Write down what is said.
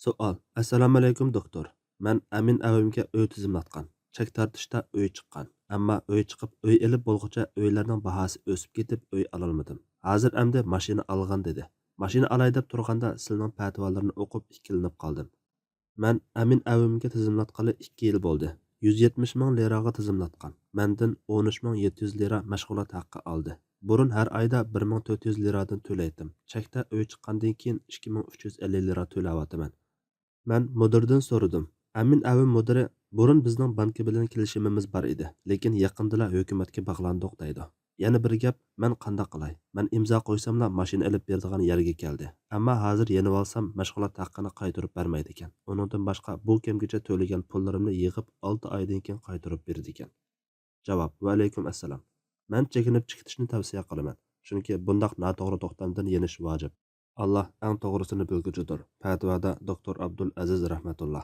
Savol. Assalomu alaykum doktor. Men Amin avimga uy tizimlatgan. Chek tortishda uy chiqqan. Ammo uy chiqib, uy elib bo'lguncha uylarning bahosi o'sib ketib, uy ololmadim. Hozir endi mashina olgan dedi. Mashina olay deb turganda sizning fatvolarni o'qib ikkilanib qoldim. Men Amin avimga tizimlatgani 2 yil bo'ldi. 170 ming liraga tizimlatgan. Mendan 13 ming 700 lira mashg'ulot haqqi oldi. Burun har oyda 1400 liradan to'laydim. Chekda uy chiqqandan keyin 2350 lira to'layapman. Men mudirdan so'radim. Amin avim mudiri burun bizning banki bilan kelishimimiz bor edi, lekin yaqindala hukumatga bog'landik deydi. Yana bir gap, men qanday qilay? Men imzo qo'ysamla mashina olib beradigan yerga keldi. Ammo hozir yenib olsam mashg'ulot haqqini qaytarib bermaydi ekan. Uningdan boshqa bu kimgacha to'lagan pullarimni yig'ib 6 oydan keyin qaytarib berdi ekan. Javob: Va alaykum assalom. Men chekinib chiqishni tavsiya qilaman. Chunki bundaq noto'g'ri to'xtamdan yenish vojib. Allah eng to'g'risini bilguchidir. Fatvoda doktor Abdul Aziz rahmatulloh.